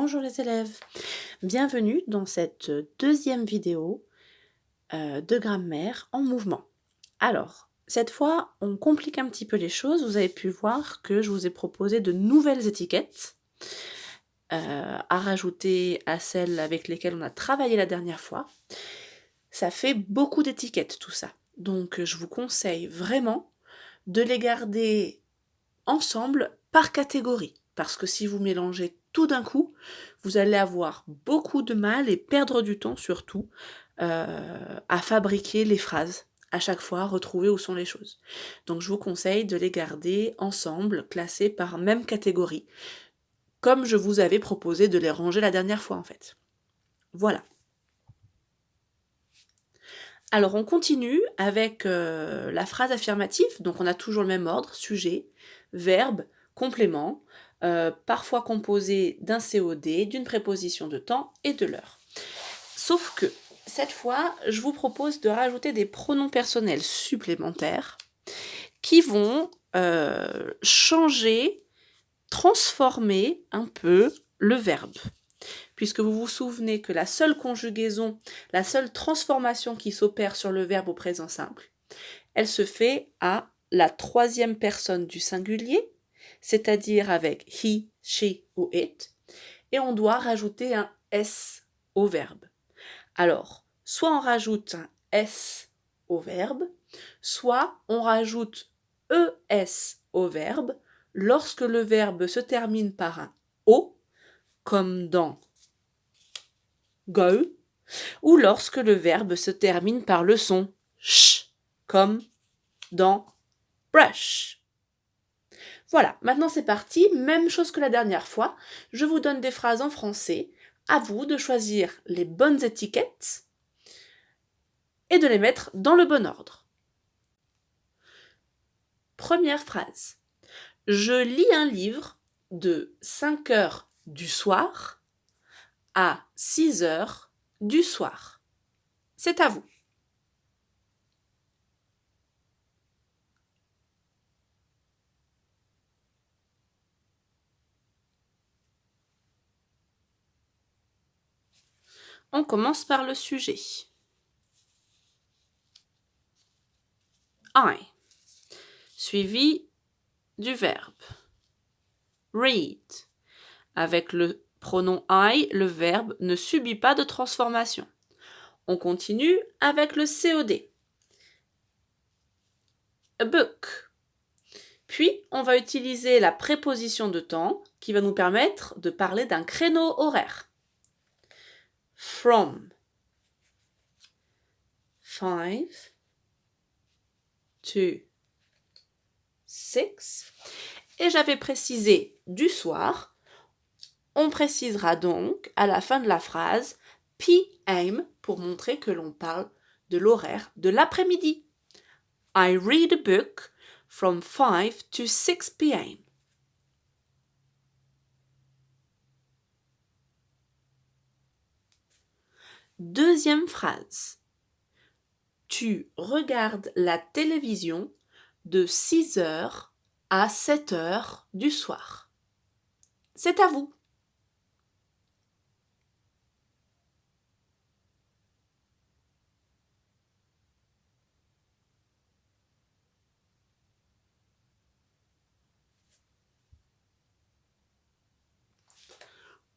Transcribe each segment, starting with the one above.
Bonjour les élèves, bienvenue dans cette deuxième vidéo de grammaire en mouvement. Alors, cette fois, on complique un petit peu les choses. Vous avez pu voir que je vous ai proposé de nouvelles étiquettes à rajouter à celles avec lesquelles on a travaillé la dernière fois. Ça fait beaucoup d'étiquettes tout ça. Donc je vous conseille vraiment de les garder ensemble par catégorie. Parce que si vous mélangez tout d'un coup, vous allez avoir beaucoup de mal et perdre du temps surtout à fabriquer les phrases. À chaque fois, retrouver où sont les choses. Donc je vous conseille de les garder ensemble, classés par même catégorie, comme je vous avais proposé de les ranger la dernière fois en fait. Voilà. Alors on continue avec la phrase affirmative, donc on a toujours le même ordre, sujet, verbe, complément, parfois composé d'un COD, d'une préposition de temps et de l'heure. Sauf que, cette fois, je vous propose de rajouter des pronoms personnels supplémentaires qui vont changer, transformer un peu le verbe. Puisque vous vous souvenez que la seule conjugaison, la seule transformation qui s'opère sur le verbe au présent simple, elle se fait à la troisième personne du singulier, c'est-à-dire avec he, she ou it, et on doit rajouter un s au verbe. Alors, soit on rajoute un s au verbe, soit on rajoute es au verbe lorsque le verbe se termine par un o, comme dans go, ou lorsque le verbe se termine par le son sh, comme dans brush. Voilà, maintenant c'est parti, même chose que la dernière fois, je vous donne des phrases en français, à vous de choisir les bonnes étiquettes et de les mettre dans le bon ordre. Première phrase. Je lis un livre de 5 heures du soir à 6 heures du soir. C'est à vous. On commence par le sujet. I, suivi du verbe. Read. Avec le pronom I, le verbe ne subit pas de transformation. On continue avec le COD. A book. Puis, on va utiliser la préposition de temps qui va nous permettre de parler d'un créneau horaire. From 5 to 6. Et j'avais précisé du soir. On précisera donc à la fin de la phrase PM pour montrer que l'on parle de l'horaire de l'après-midi. I read a book from 5 to 6 p.m. Deuxième phrase. Tu regardes la télévision de 6 heures à 7 heures du soir. C'est à vous.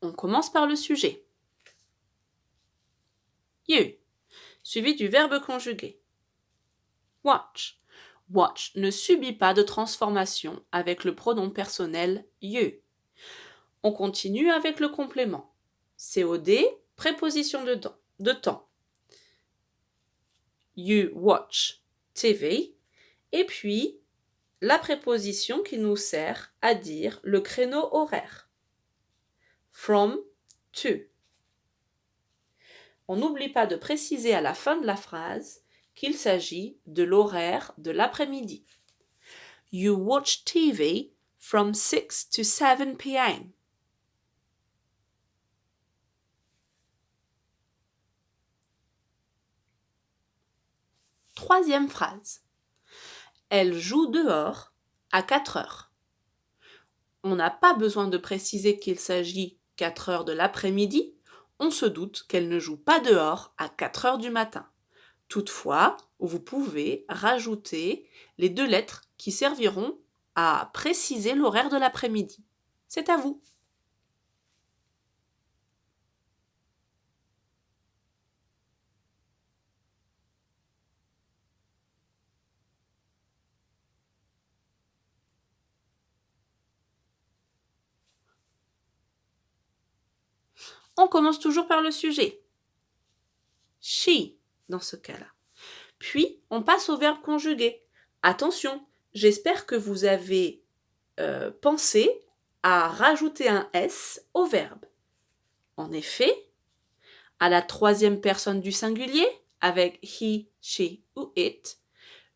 On commence par le sujet. You, suivi du verbe conjugué. Watch. Watch ne subit pas de transformation avec le pronom personnel you. On continue avec le complément. COD, préposition de temps. You watch TV. Et puis, la préposition qui nous sert à dire le créneau horaire. From to. On n'oublie pas de préciser à la fin de la phrase qu'il s'agit de l'horaire de l'après-midi. You watch TV from 6 to 7 p.m. Troisième phrase. Elle joue dehors à 4 heures. On n'a pas besoin de préciser qu'il s'agit 4 heures de l'après-midi, on se doute qu'elle ne joue pas dehors à 4 heures du matin. Toutefois, vous pouvez rajouter les 2 lettres qui serviront à préciser l'horaire de l'après-midi. C'est à vous. On commence toujours par le sujet. She, dans ce cas-là. Puis, on passe au verbe conjugué. Attention, j'espère que vous avez pensé à rajouter un S au verbe. En effet, à la 3e personne du singulier, avec he, she ou it,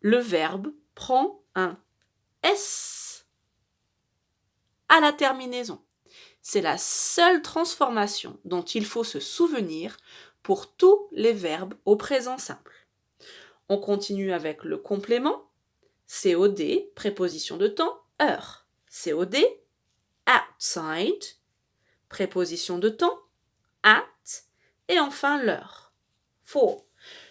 le verbe prend un S à la terminaison. C'est la seule transformation dont il faut se souvenir pour tous les verbes au présent simple. On continue avec le complément. COD, préposition de temps, heure. COD, outside, préposition de temps, at, et enfin l'heure. For.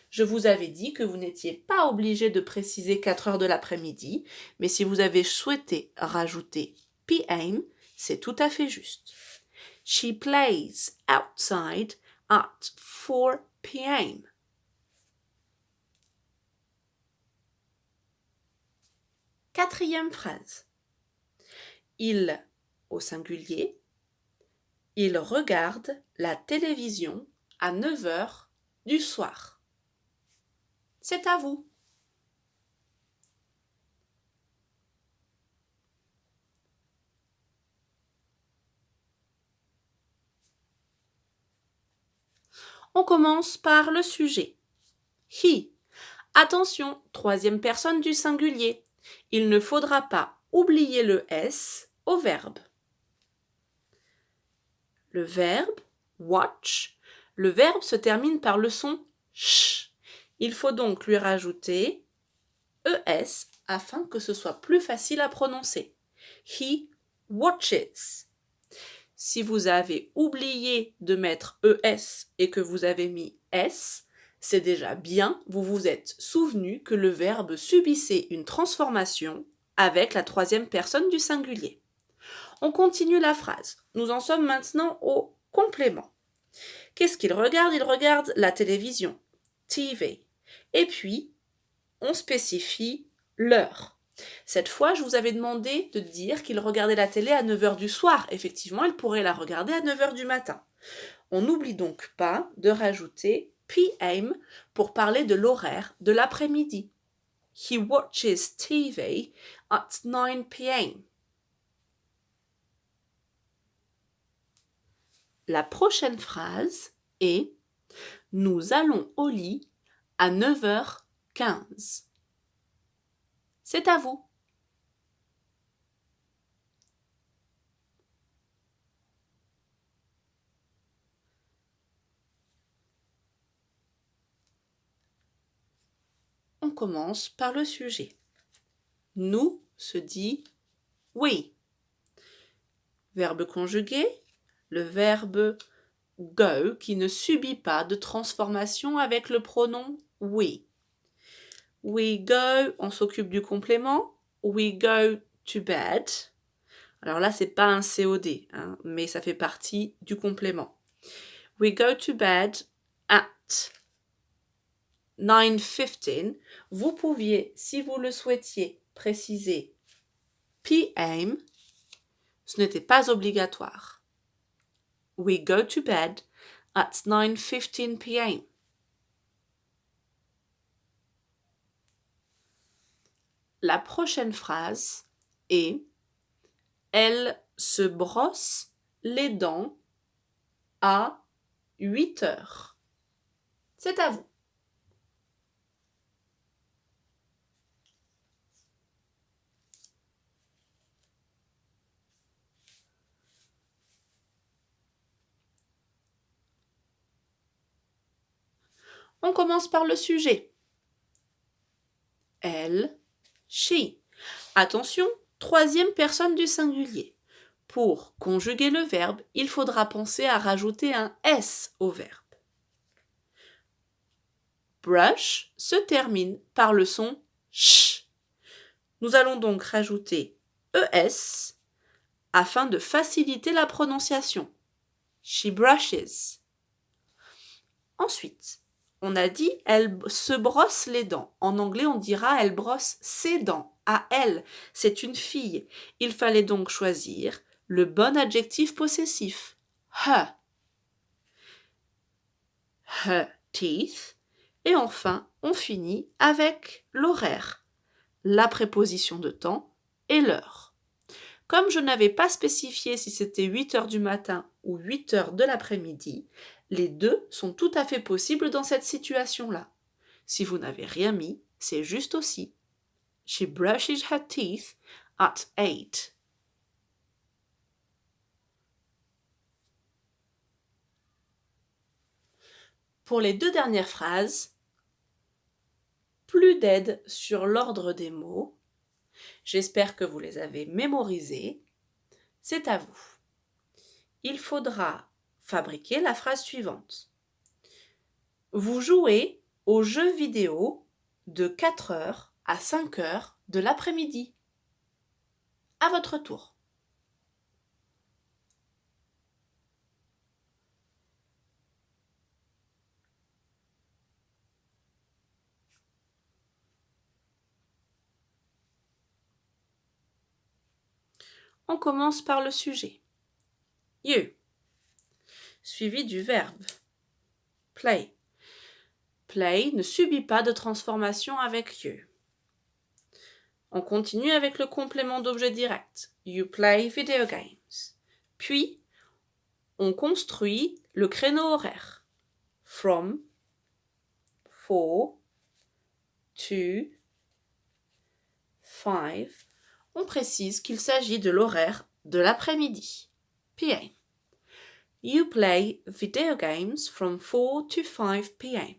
Je vous avais dit que vous n'étiez pas obligé de préciser 4 heures de l'après-midi, mais si vous avez souhaité rajouter PM, c'est tout à fait juste. She plays outside at 4 p.m. Quatrième phrase. Il, au singulier, il regarde la télévision à 9 heures du soir. C'est à vous. On commence par le sujet. He. Attention, 3e personne du singulier. Il ne faudra pas oublier le S au verbe. Le verbe watch, le verbe se termine par le son sh. Il faut donc lui rajouter ES afin que ce soit plus facile à prononcer. He watches. Si vous avez oublié de mettre ES et que vous avez mis S, c'est déjà bien, vous vous êtes souvenu que le verbe subissait une transformation avec la 3e personne du singulier. On continue la phrase. Nous en sommes maintenant au complément. Qu'est-ce qu'il regarde? Il regarde la télévision, TV. Et puis, on spécifie l'heure. Cette fois, je vous avais demandé de dire qu'il regardait la télé à 9 heures du soir. Effectivement, il pourrait la regarder à 9 heures du matin. On n'oublie donc pas de rajouter PM pour parler de l'horaire de l'après-midi. He watches TV at 9 p.m. La prochaine phrase est « Nous allons au lit à 9h15 ». C'est à vous. On commence par le sujet. Nous se dit we. Verbe conjugué, le verbe go qui ne subit pas de transformation avec le pronom we. We go, on s'occupe du complément. We go to bed. Alors là, c'est pas un COD, hein, mais ça fait partie du complément. We go to bed at 9:15. Vous pouviez, si vous le souhaitiez, préciser PM. Ce n'était pas obligatoire. We go to bed at 9:15 p.m. La prochaine phrase est elle se brosse les dents à 8 heures. C'est à vous. On commence par le sujet. Elle, she. Attention, 3e personne du singulier. Pour conjuguer le verbe, il faudra penser à rajouter un S au verbe. Brush se termine par le son sh. Nous allons donc rajouter ES afin de faciliter la prononciation. She brushes. Ensuite, on a dit elle se brosse les dents. En anglais, on dira elle brosse ses dents. À elle, c'est une fille. Il fallait donc choisir le bon adjectif possessif. Her. Her teeth. Et enfin, on finit avec l'horaire, la préposition de temps et l'heure. Comme je n'avais pas spécifié si c'était 8 heures du matin ou 8 heures de l'après-midi, les deux sont tout à fait possibles dans cette situation-là. Si vous n'avez rien mis, c'est juste aussi. She brushes her teeth at 8. Pour les deux dernières phrases, plus d'aide sur l'ordre des mots. J'espère que vous les avez mémorisés. C'est à vous. Il faudra fabriquer la phrase suivante. Vous jouez aux jeux vidéo de 4 heures à 5 heures de l'après-midi. À votre tour. On commence par le sujet. You. Suivi du verbe. Play. Play ne subit pas de transformation avec you. On continue avec le complément d'objet direct. You play video games. Puis, on construit le créneau horaire. From, for, to, 5. On précise qu'il s'agit de l'horaire de l'après-midi. PM. You play video games from 4 to 5 p.m.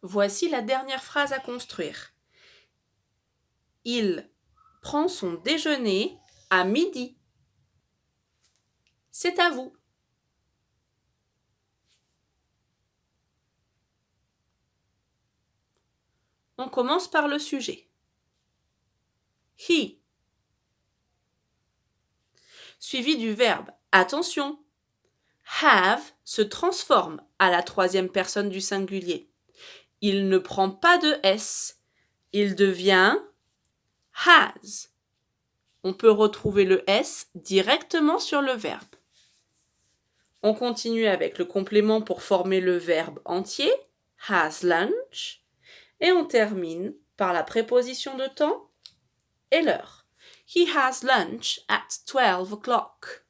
Voici la dernière phrase à construire. Il prend son déjeuner à midi. C'est à vous. On commence par le sujet. He. Suivi du verbe. Attention. Have se transforme à la troisième personne du singulier. Il ne prend pas de S. Il devient has. On peut retrouver le S directement sur le verbe. On continue avec le complément pour former le verbe entier, has lunch, et on termine par la préposition de temps et l'heure. He has lunch at 12 o'clock.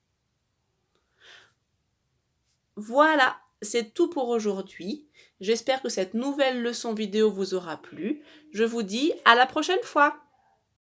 Voilà, c'est tout pour aujourd'hui. J'espère que cette nouvelle leçon vidéo vous aura plu. Je vous dis à la prochaine fois.